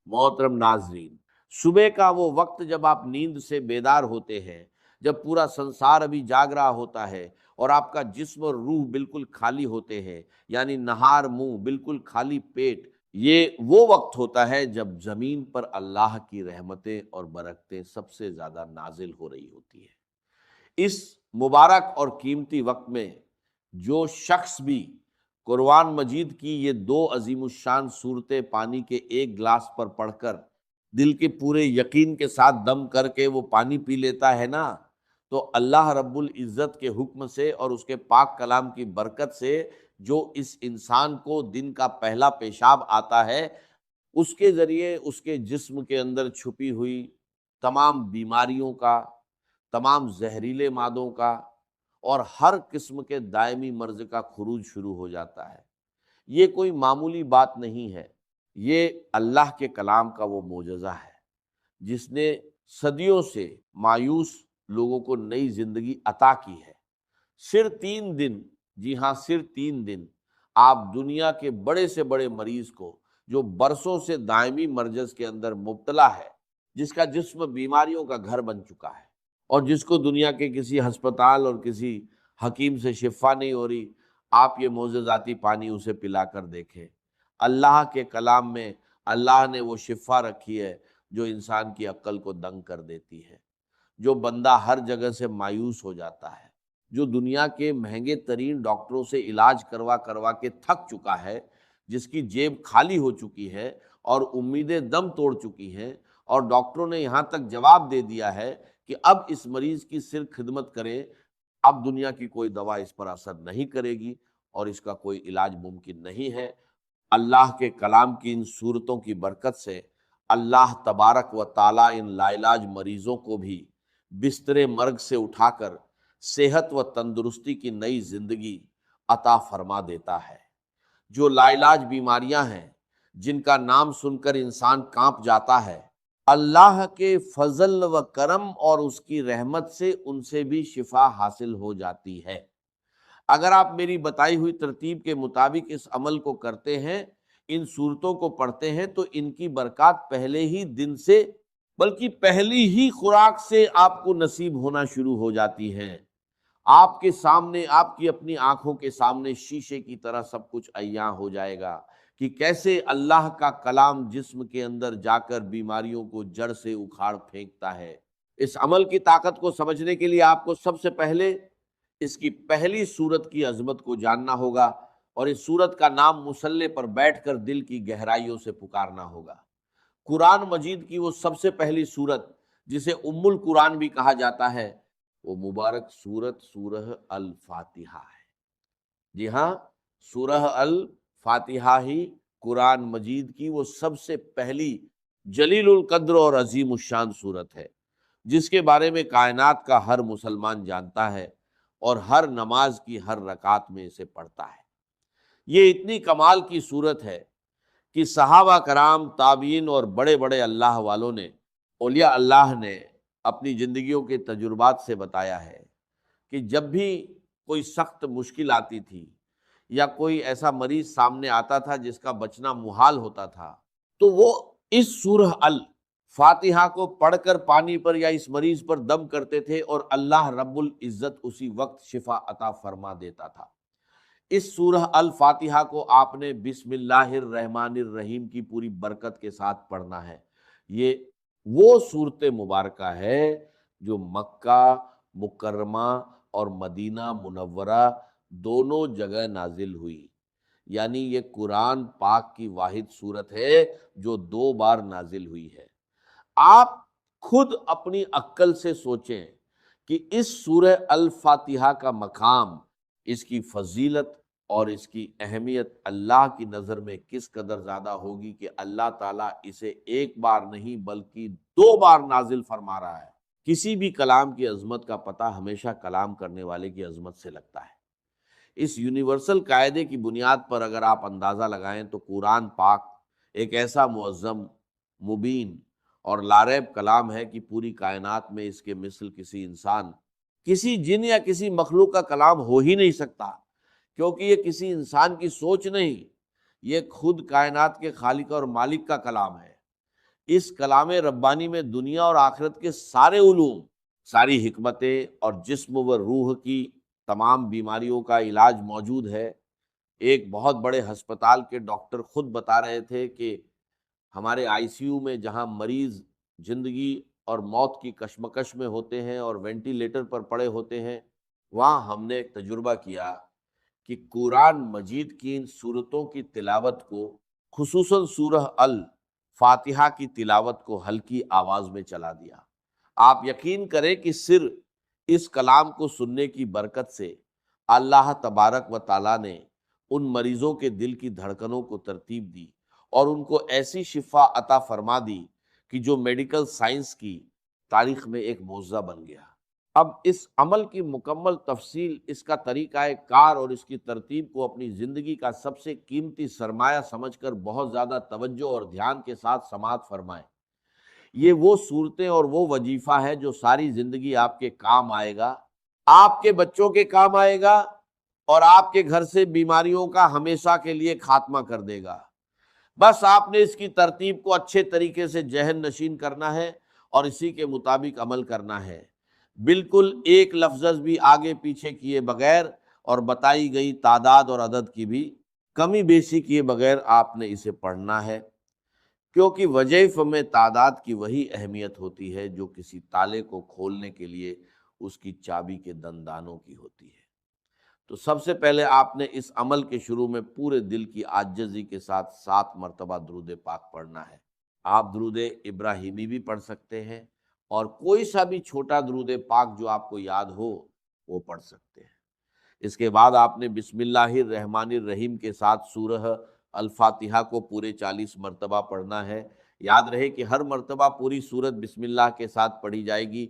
محترم ناظرین، صبح کا وہ وقت جب آپ نیند سے بیدار ہوتے ہیں، جب پورا سنسار ابھی جاگ رہا ہوتا ہے اور آپ کا جسم اور روح بالکل خالی ہوتے ہیں، یعنی نہار منہ بالکل خالی پیٹ، یہ وہ وقت ہوتا ہے جب زمین پر اللہ کی رحمتیں اور برکتیں سب سے زیادہ نازل ہو رہی ہوتی ہیں۔ اس مبارک اور قیمتی وقت میں جو شخص بھی قرآن مجید کی یہ دو عظیم الشان صورتیں پانی کے ایک گلاس پر پڑھ کر دل کے پورے یقین کے ساتھ دم کر کے وہ پانی پی لیتا ہے نا، تو اللہ رب العزت کے حکم سے اور اس کے پاک کلام کی برکت سے جو اس انسان کو دن کا پہلا پیشاب آتا ہے، اس کے ذریعے اس کے جسم کے اندر چھپی ہوئی تمام بیماریوں کا، تمام زہریلے مادوں کا اور ہر قسم کے دائمی مرض کا خروج شروع ہو جاتا ہے۔ یہ کوئی معمولی بات نہیں ہے، یہ اللہ کے کلام کا وہ معجزہ ہے جس نے صدیوں سے مایوس لوگوں کو نئی زندگی عطا کی ہے۔ صرف 3 دن، جی ہاں صرف 3 دن، آپ دنیا کے بڑے سے بڑے مریض کو جو برسوں سے دائمی مرض کے اندر مبتلا ہے، جس کا جسم بیماریوں کا گھر بن چکا ہے اور جس کو دنیا کے کسی ہسپتال اور کسی حکیم سے شفا نہیں ہو رہی، آپ یہ معجزاتی پانی اسے پلا کر دیکھیں۔ اللہ کے کلام میں اللہ نے وہ شفا رکھی ہے جو انسان کی عقل کو دنگ کر دیتی ہے۔ جو بندہ ہر جگہ سے مایوس ہو جاتا ہے، جو دنیا کے مہنگے ترین ڈاکٹروں سے علاج کروا کروا کے تھک چکا ہے، جس کی جیب خالی ہو چکی ہے اور امیدیں دم توڑ چکی ہیں، اور ڈاکٹروں نے یہاں تک جواب دے دیا ہے کہ اب اس مریض کی صرف خدمت کریں، اب دنیا کی کوئی دوا اس پر اثر نہیں کرے گی اور اس کا کوئی علاج ممکن نہیں ہے، اللہ کے کلام کی ان صورتوں کی برکت سے اللہ تبارک و تعالیٰ ان لا علاج مریضوں کو بھی بستر مرگ سے اٹھا کر صحت و تندرستی کی نئی زندگی عطا فرما دیتا ہے۔ جو لا علاج بیماریاں ہیں، جن کا نام سن کر انسان کانپ جاتا ہے، اللہ کے فضل و کرم اور اس کی رحمت سے ان سے بھی شفا حاصل ہو جاتی ہے۔ اگر آپ میری بتائی ہوئی ترتیب کے مطابق اس عمل کو کرتے ہیں، ان صورتوں کو پڑھتے ہیں، تو ان کی برکات پہلے ہی دن سے بلکہ پہلی ہی خوراک سے آپ کو نصیب ہونا شروع ہو جاتی ہیں۔ آپ کے سامنے، آپ کی اپنی آنکھوں کے سامنے شیشے کی طرح سب کچھ عیاں ہو جائے گا کہ کیسے اللہ کا کلام جسم کے اندر جا کر بیماریوں کو جڑ سے اکھاڑ پھینکتا ہے۔ اس عمل کی طاقت کو سمجھنے کے لیے آپ کو سب سے پہلے اس کی پہلی صورت کی عظمت کو جاننا ہوگا، اور اس صورت کا نام مصلے پر بیٹھ کر دل کی گہرائیوں سے پکارنا ہوگا۔ قرآن مجید کی وہ سب سے پہلی صورت جسے ام القرآن بھی کہا جاتا ہے، وہ مبارک صورت سورہ الفاتحہ ہے۔ جی ہاں، سورہ الفاتحہ ہی قرآن مجید کی وہ سب سے پہلی جلیل القدر اور عظیم الشان صورت ہے، جس کے بارے میں کائنات کا ہر مسلمان جانتا ہے اور ہر نماز کی ہر رکعت میں اسے پڑھتا ہے۔ یہ اتنی کمال کی صورت ہے کہ صحابہ کرام، تابعین اور بڑے بڑے اللہ والوں نے، اولیاء اللہ نے اپنی زندگیوں کے تجربات سے بتایا ہے کہ جب بھی کوئی سخت مشکل آتی تھی یا کوئی ایسا مریض سامنے آتا تھا جس کا بچنا محال ہوتا تھا، تو وہ اس سورہ الفاتحہ کو پڑھ کر پانی پر یا اس مریض پر دم کرتے تھے اور اللہ رب العزت اسی وقت شفا عطا فرما دیتا تھا۔ اس سورہ الفاتحہ کو آپ نے بسم اللہ الرحمن الرحیم کی پوری برکت کے ساتھ پڑھنا ہے۔ یہ وہ صورت مبارکہ ہے جو مکہ مکرمہ اور مدینہ منورہ دونوں جگہ نازل ہوئی، یعنی یہ قرآن پاک کی واحد صورت ہے جو 2 بار نازل ہوئی ہے۔ آپ خود اپنی عقل سے سوچیں کہ اس سورہ الفاتحہ کا مقام، اس کی فضیلت اور اس کی اہمیت اللہ کی نظر میں کس قدر زیادہ ہوگی کہ اللہ تعالیٰ اسے 1 بار نہیں بلکہ 2 بار نازل فرما رہا ہے۔ کسی بھی کلام کی عظمت کا پتہ ہمیشہ کلام کرنے والے کی عظمت سے لگتا ہے۔ اس یونیورسل قاعدے کی بنیاد پر اگر آپ اندازہ لگائیں تو قرآن پاک ایک ایسا معظم، مبین اور لاریب کلام ہے کہ پوری کائنات میں اس کے مثل کسی انسان، کسی جن یا کسی مخلوق کا کلام ہو ہی نہیں سکتا، کیونکہ یہ کسی انسان کی سوچ نہیں، یہ خود کائنات کے خالق اور مالک کا کلام ہے۔ اس کلام ربانی میں دنیا اور آخرت کے سارے علوم، ساری حکمتیں اور جسم و روح کی تمام بیماریوں کا علاج موجود ہے۔ ایک بہت بڑے ہسپتال کے ڈاکٹر خود بتا رہے تھے کہ ہمارے آئی سی یو میں جہاں مریض زندگی اور موت کی کشمکش میں ہوتے ہیں اور وینٹیلیٹر پر پڑے ہوتے ہیں، وہاں ہم نے ایک تجربہ کیا کہ قرآن مجید کی ان صورتوں کی تلاوت کو، خصوصاً سورہ الفاتحہ کی تلاوت کو ہلکی آواز میں چلا دیا۔ آپ یقین کریں کہ صرف اس کلام کو سننے کی برکت سے اللہ تبارک و تعالیٰ نے ان مریضوں کے دل کی دھڑکنوں کو ترتیب دی اور ان کو ایسی شفا عطا فرما دی کہ جو میڈیکل سائنس کی تاریخ میں ایک معجزہ بن گیا۔ اب اس عمل کی مکمل تفصیل، اس کا طریقہ کار اور اس کی ترتیب کو اپنی زندگی کا سب سے قیمتی سرمایہ سمجھ کر بہت زیادہ توجہ اور دھیان کے ساتھ سماعت فرمائیں۔ یہ وہ صورتیں اور وہ وظیفہ ہے جو ساری زندگی آپ کے کام آئے گا، آپ کے بچوں کے کام آئے گا، اور آپ کے گھر سے بیماریوں کا ہمیشہ کے لیے خاتمہ کر دے گا۔ بس آپ نے اس کی ترتیب کو اچھے طریقے سے ذہن نشین کرنا ہے اور اسی کے مطابق عمل کرنا ہے، بالکل ایک لفظ بھی آگے پیچھے کیے بغیر، اور بتائی گئی تعداد اور عدد کی بھی کمی بیشی کیے بغیر آپ نے اسے پڑھنا ہے، کیونکہ وظائف میں تعداد کی وہی اہمیت ہوتی ہے جو کسی تالے کو کھولنے کے لیے اس کی چابی کے دندانوں کی ہوتی ہے۔ تو سب سے پہلے آپ نے اس عمل کے شروع میں پورے دل کی عاجزی کے ساتھ 7 مرتبہ درود پاک پڑھنا ہے۔ آپ درود ابراہیمی بھی پڑھ سکتے ہیں، اور کوئی سا بھی چھوٹا درود پاک جو آپ کو یاد ہو وہ پڑھ سکتے ہیں۔ اس کے بعد آپ نے بسم اللہ الرحمن الرحیم کے ساتھ سورہ الفاتحہ کو پورے 40 مرتبہ پڑھنا ہے۔ یاد رہے کہ ہر مرتبہ پوری سورت بسم اللہ کے ساتھ پڑھی جائے گی۔